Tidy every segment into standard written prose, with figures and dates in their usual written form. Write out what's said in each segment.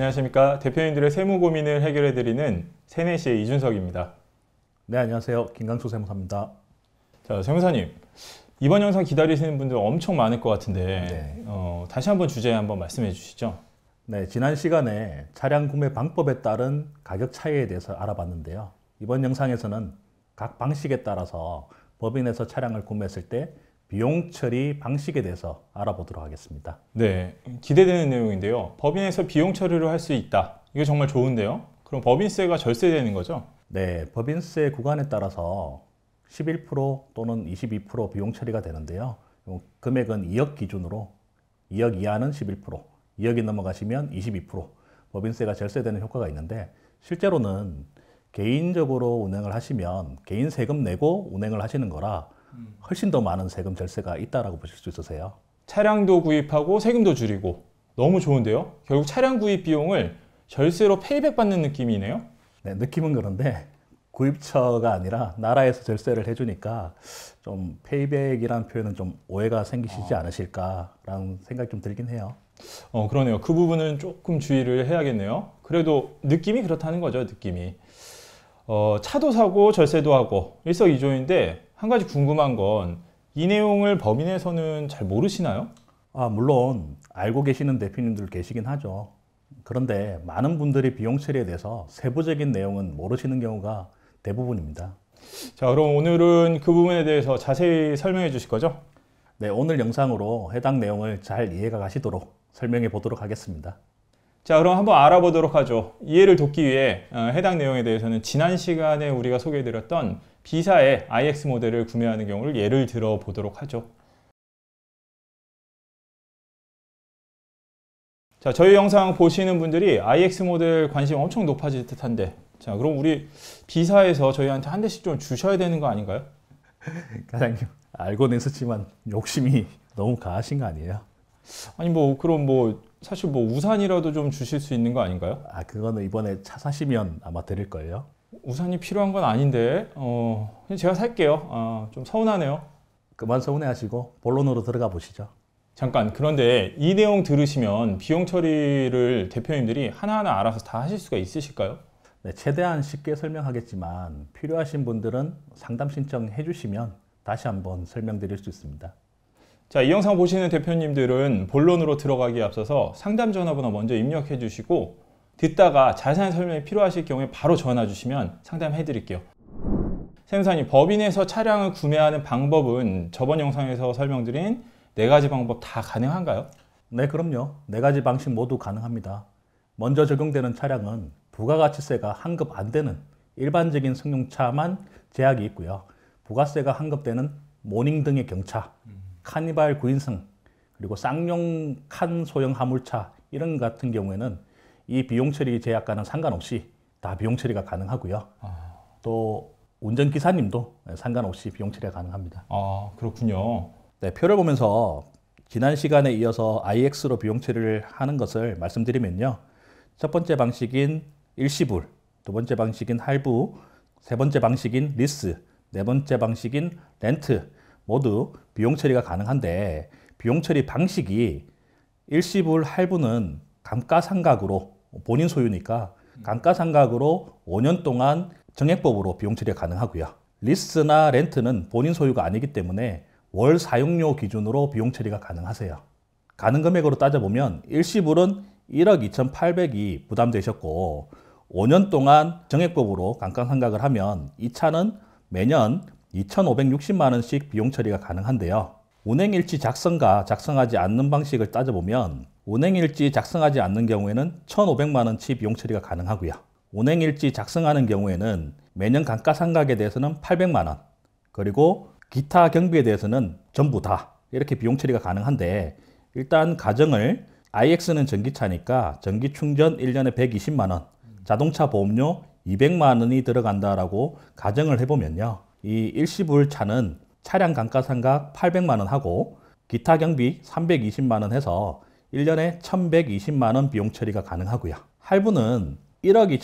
안녕하십니까. 대표님들의 세무 고민을 해결해드리는 세네시의 이준석입니다. 네, 안녕하세요. 김강수 세무사입니다. 자, 세무사님. 이번 영상 기다리시는 분들 엄청 많을 것 같은데 다시 한번 주제 한번 말씀해 주시죠. 네, 지난 시간에 차량 구매 방법에 따른 가격 차이에 대해서 알아봤는데요. 이번 영상에서는 각 방식에 따라서 법인에서 차량을 구매했을 때 비용 처리 방식에 대해서 알아보도록 하겠습니다. 네, 기대되는 내용인데요. 법인에서 비용 처리를 할 수 있다. 이거 정말 좋은데요. 그럼 법인세가 절세되는 거죠? 네, 법인세 구간에 따라서 11% 또는 22% 비용 처리가 되는데요. 금액은 2억 기준으로 2억 이하는 11%, 2억이 넘어가시면 22% 법인세가 절세되는 효과가 있는데, 실제로는 개인적으로 운행을 하시면 개인 세금 내고 운행을 하시는 거라 훨씬 더 많은 세금 절세가 있다라고 보실 수 있으세요. 차량도 구입하고 세금도 줄이고 너무 좋은데요. 결국 차량 구입 비용을 절세로 페이백 받는 느낌이네요. 네, 느낌은 그런데 구입처가 아니라 나라에서 절세를 해주니까 좀 페이백이라는 표현은 좀 오해가 생기시지 않으실까라는 생각이 좀 들긴 해요. 그러네요. 그 부분은 조금 주의를 해야겠네요. 그래도 느낌이 그렇다는 거죠, 느낌이. 차도 사고 절세도 하고 일석이조인데, 한 가지 궁금한 건 이 내용을 법인에서는 잘 모르시나요? 물론 알고 계시는 대표님들 계시긴 하죠. 그런데 많은 분들이 비용 처리에 대해서 세부적인 내용은 모르시는 경우가 대부분입니다. 자, 그럼 오늘은 그 부분에 대해서 자세히 설명해 주실 거죠? 네, 오늘 영상으로 해당 내용을 잘 이해가 가시도록 설명해 보도록 하겠습니다. 자, 그럼 한번 알아보도록 하죠. 이해를 돕기 위해 해당 내용에 대해서는 지난 시간에 우리가 소개해드렸던 B사의 iX 모델을 구매하는 경우를 예를 들어 보도록 하죠. 자, 저희 영상 보시는 분들이 iX 모델 관심 엄청 높아질 듯한데, 자, 그럼 우리 B사에서 저희한테 한 대씩 좀 주셔야 되는 거 아닌가요? 과장님, 알고는 있었지만 욕심이 너무 가하신 거 아니에요? 아니 그럼 사실 우산이라도 좀 주실 수 있는 거 아닌가요? 그거는 이번에 차 사시면 아마 드릴걸요? 우산이 필요한 건 아닌데 그냥 제가 살게요. 좀 서운하네요. 그만 서운해하시고 본론으로 들어가 보시죠. 잠깐, 그런데 이 내용 들으시면 비용 처리를 대표님들이 하나하나 알아서 다 하실 수가 있으실까요? 네, 최대한 쉽게 설명하겠지만 필요하신 분들은 상담 신청해 주시면 다시 한번 설명드릴 수 있습니다. 자, 이 영상 보시는 대표님들은 본론으로 들어가기에 앞서서 상담 전화번호 먼저 입력해 주시고, 듣다가 자세한 설명이 필요하실 경우에 바로 전화 주시면 상담해 드릴게요. 세무사님, 법인에서 차량을 구매하는 방법은 저번 영상에서 설명드린 4가지 방법 다 가능한가요? 네, 그럼요. 4가지 방식 모두 가능합니다. 먼저 적용되는 차량은 부가가치세가 환급 안 되는 일반적인 승용차만 제약이 있고요. 부가세가 환급되는 모닝 등의 경차, 카니발 9인승, 그리고 쌍용 칸 소형 화물차 이런 같은 경우에는 이 비용 처리 제약과는 상관없이 다 비용 처리가 가능하고요. 또 운전기사님도 상관없이 비용 처리가 가능합니다. 그렇군요. 네, 표를 보면서 지난 시간에 이어서 iX로 비용 처리를 하는 것을 말씀드리면요. 첫 번째 방식인 일시불, 두 번째 방식인 할부, 세 번째 방식인 리스, 네 번째 방식인 렌트 모두 비용 처리가 가능한데, 비용 처리 방식이 일시불 할부는 감가상각으로 본인 소유니까 감가상각으로 5년 동안 정액법으로 비용 처리가 가능하고요. 리스나 렌트는 본인 소유가 아니기 때문에 월 사용료 기준으로 비용 처리가 가능하세요. 가능 금액으로 따져보면 일시불은 1억 2,800이 부담되셨고 5년 동안 정액법으로 감가상각을 하면 이 차는 매년 2,560만 원씩 비용 처리가 가능한데요. 운행일지 작성과 작성하지 않는 방식을 따져보면 운행일지 작성하지 않는 경우에는 1,500만 원치 비용 처리가 가능하고요. 운행일지 작성하는 경우에는 매년 감가상각에 대해서는 800만 원, 그리고 기타 경비에 대해서는 전부 다 이렇게 비용 처리가 가능한데, 일단 가정을 iX는 전기차니까 전기 충전 1년에 120만 원, 자동차 보험료 200만 원이 들어간다라고 가정을 해보면요. 이 일시불 차는 차량 감가상각 800만 원 하고 기타 경비 320만 원 해서 1년에 1120만 원 비용 처리가 가능하고요. 할부는 1억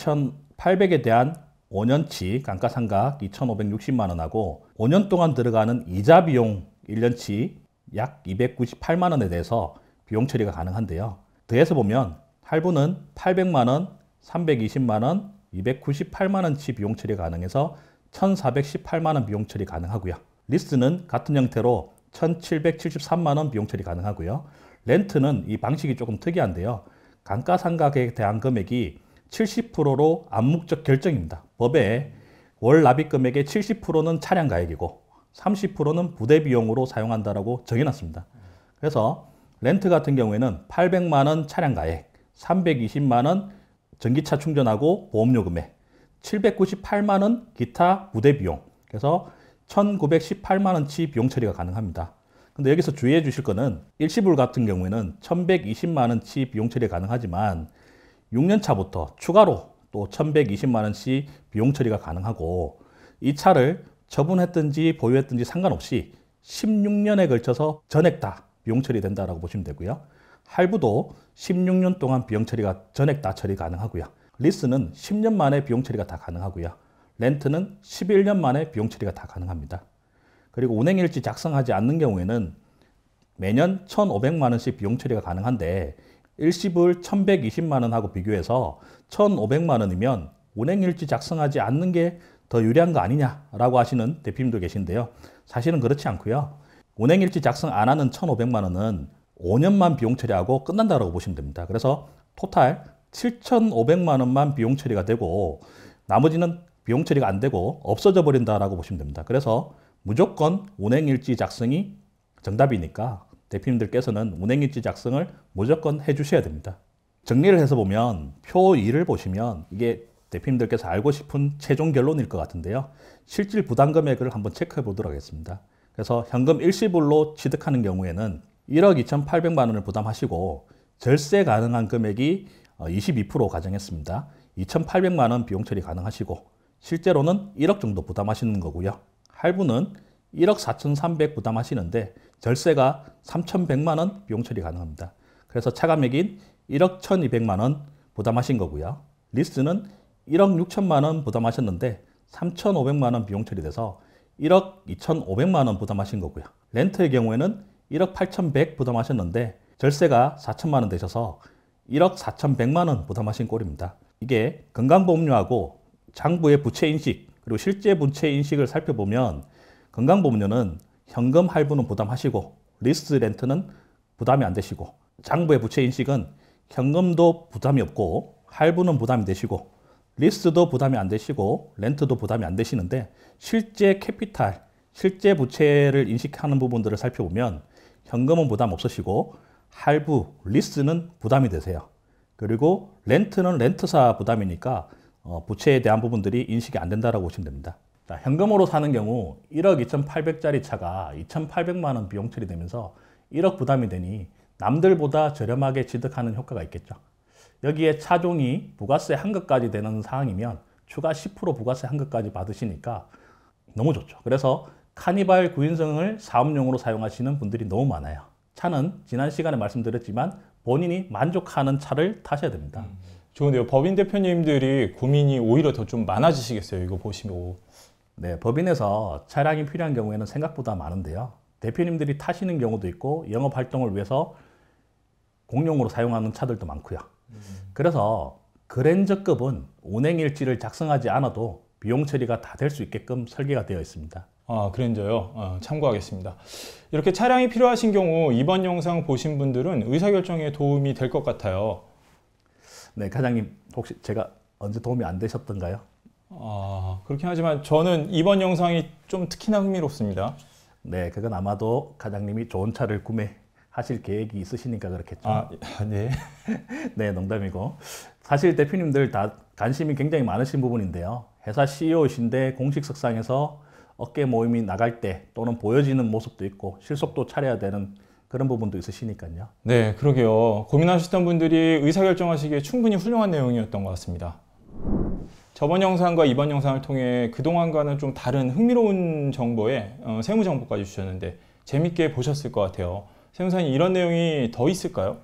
2,800에 대한 5년치 감가상각 2,560만 원 하고 5년 동안 들어가는 이자 비용 1년치 약 298만 원에 대해서 비용 처리가 가능한데요. 더해서 보면 할부는 800만 원, 320만 원, 298만 원치 비용 처리 가능해서 1,418만 원 비용 처리 가능하고요. 리스는 같은 형태로 1,773만 원 비용 처리 가능하고요. 렌트는 이 방식이 조금 특이한데요. 감가상각에 대한 금액이 70%로 암묵적 결정입니다. 법에 월 납입 금액의 70%는 차량 가액이고 30%는 부대 비용으로 사용한다라고 정해놨습니다. 그래서 렌트 같은 경우에는 800만 원 차량 가액, 320만 원 전기차 충전하고 보험료 금액, 798만 원 기타 부대 비용, 그래서 1918만 원치 비용 처리가 가능합니다. 근데 여기서 주의해 주실 거는 일시불 같은 경우에는 1120만 원치 비용 처리가 가능하지만 6년 차부터 추가로 또 1120만 원치 비용 처리가 가능하고 이 차를 처분했든지 보유했든지 상관없이 16년에 걸쳐서 전액 다 비용 처리된다라고 보시면 되고요. 할부도 16년 동안 비용 처리가 전액 다 처리 가능하고요. 리스는 10년 만에 비용 처리가 다 가능하고요. 렌트는 11년 만에 비용 처리가 다 가능합니다. 그리고 운행일지 작성하지 않는 경우에는 매년 1,500만 원씩 비용 처리가 가능한데 일시불 1,120만 원하고 비교해서 1,500만 원이면 운행일지 작성하지 않는 게 더 유리한 거 아니냐라고 하시는 대표님도 계신데요. 사실은 그렇지 않고요. 운행일지 작성 안 하는 1,500만 원은 5년만 비용 처리하고 끝난다고 보시면 됩니다. 그래서 토탈 7,500만 원만 비용 처리가 되고 나머지는 비용 처리가 안 되고 없어져 버린다라고 보시면 됩니다. 그래서 무조건 운행일지 작성이 정답이니까 대표님들께서는 운행일지 작성을 무조건 해주셔야 됩니다. 정리를 해서 보면 표 2를 보시면 이게 대표님들께서 알고 싶은 최종 결론일 것 같은데요. 실질 부담 금액을 한번 체크해 보도록 하겠습니다. 그래서 현금 일시불로 취득하는 경우에는 1억 2,800만 원을 부담하시고 절세 가능한 금액이 22% 가정했습니다. 2,800만 원 비용 처리 가능하시고 실제로는 1억 정도 부담하시는 거고요. 할부는 1억 4,300 부담하시는데 절세가 3,100만 원 비용 처리 가능합니다. 그래서 차감액인 1억 1,200만 원 부담하신 거고요. 리스는 1억 6천만 원 부담하셨는데 3,500만 원 비용 처리돼서 1억 2,500만 원 부담하신 거고요. 렌트의 경우에는 1억 8,100 부담하셨는데 절세가 4천만 원 되셔서 1억 4,100만 원 부담하신 꼴입니다. 이게 건강보험료하고 장부의 부채인식 그리고 실제 부채인식을 살펴보면 건강보험료는 현금 할부는 부담하시고 리스 렌트는 부담이 안 되시고 장부의 부채인식은 현금도 부담이 없고 할부는 부담이 되시고 리스도 부담이 안 되시고 렌트도 부담이 안 되시는데 실제 캐피탈, 실제 부채를 인식하는 부분들을 살펴보면 현금은 부담 없으시고 할부, 리스는 부담이 되세요. 그리고 렌트는 렌트사 부담이니까 부채에 대한 부분들이 인식이 안 된다고 보시면 됩니다. 자, 현금으로 사는 경우 1억 2,800짜리 차가 2,800만 원 비용 처리되면서 1억 부담이 되니 남들보다 저렴하게 취득하는 효과가 있겠죠. 여기에 차종이 부가세 환급까지 되는 상황이면 추가 10% 부가세 환급까지 받으시니까 너무 좋죠. 그래서 카니발 9인승을 사업용으로 사용하시는 분들이 너무 많아요. 차는 지난 시간에 말씀드렸지만 본인이 만족하는 차를 타셔야 됩니다. 좋은데요. 법인 대표님들이 고민이 오히려 더 좀 많아지시겠어요. 이거 보시면. 네, 법인에서 차량이 필요한 경우에는 생각보다 많은데요. 대표님들이 타시는 경우도 있고 영업 활동을 위해서 공용으로 사용하는 차들도 많고요. 그래서 그랜저급은 운행일지를 작성하지 않아도 비용 처리가 다 될 수 있게끔 설계가 되어 있습니다. 아, 그랜저요? 참고하겠습니다. 이렇게 차량이 필요하신 경우 이번 영상 보신 분들은 의사결정에 도움이 될 것 같아요. 네, 과장님 혹시 제가 언제 도움이 안 되셨던가요? 그렇긴 하지만 저는 이번 영상이 좀 특히나 흥미롭습니다. 네, 그건 아마도 과장님이 좋은 차를 구매하실 계획이 있으시니까 그렇겠죠. 네. 네, 농담이고. 사실 대표님들 다 관심이 굉장히 많으신 부분인데요. 회사 CEO이신데 공식 석상에서 어깨 모임이 나갈 때 또는 보여지는 모습도 있고 실속도 차려야 되는 그런 부분도 있으시니까요. 네, 그러게요. 고민하셨던 분들이 의사결정하시기에 충분히 훌륭한 내용이었던 것 같습니다. 저번 영상과 이번 영상을 통해 그동안과는 좀 다른 흥미로운 정보에 세무 정보까지 주셨는데 재밌게 보셨을 것 같아요. 세무사님, 이런 내용이 더 있을까요?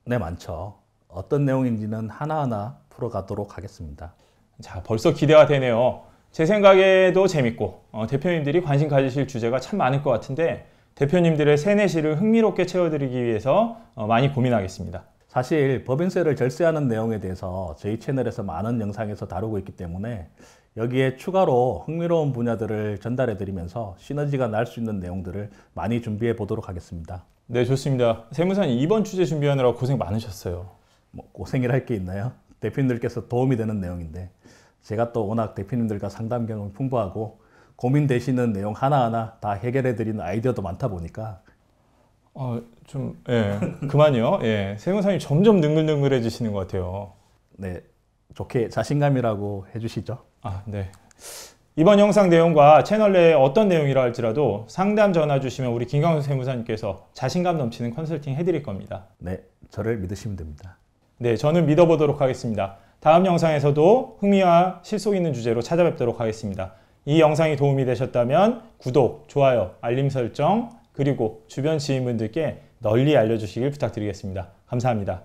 네, 많죠. 어떤 내용인지는 하나하나 풀어가도록 하겠습니다. 자, 벌써 기대가 되네요. 제 생각에도 재밌고 대표님들이 관심 가지실 주제가 참 많을 것 같은데 대표님들의 세뇌시를 흥미롭게 채워드리기 위해서 많이 고민하겠습니다. 사실 법인세를 절세하는 내용에 대해서 저희 채널에서 많은 영상에서 다루고 있기 때문에 여기에 추가로 흥미로운 분야들을 전달해 드리면서 시너지가 날 수 있는 내용들을 많이 준비해 보도록 하겠습니다. 네, 좋습니다. 세무사님 이번 주제 준비하느라 고생 많으셨어요. 뭐 고생이라 할 게 있나요? 대표님들께서 도움이 되는 내용인데 제가 또 워낙 대표님들과 상담 경험이 풍부하고 고민되시는 내용 하나하나 다 해결해 드리는 아이디어도 많다 보니까 예, 그만요. 예, 세무사님 점점 능글능글해지시는 것 같아요. 네, 좋게 자신감이라고 해주시죠. 네. 이번 영상 내용과 채널 내에 어떤 내용이라 할지라도 상담 전화 주시면 우리 김광수 세무사님께서 자신감 넘치는 컨설팅 해드릴 겁니다. 네, 저를 믿으시면 됩니다. 네, 저는 믿어보도록 하겠습니다. 다음 영상에서도 흥미와 실속 있는 주제로 찾아뵙도록 하겠습니다. 이 영상이 도움이 되셨다면 구독, 좋아요, 알림 설정, 그리고 주변 지인분들께 널리 알려주시길 부탁드리겠습니다. 감사합니다.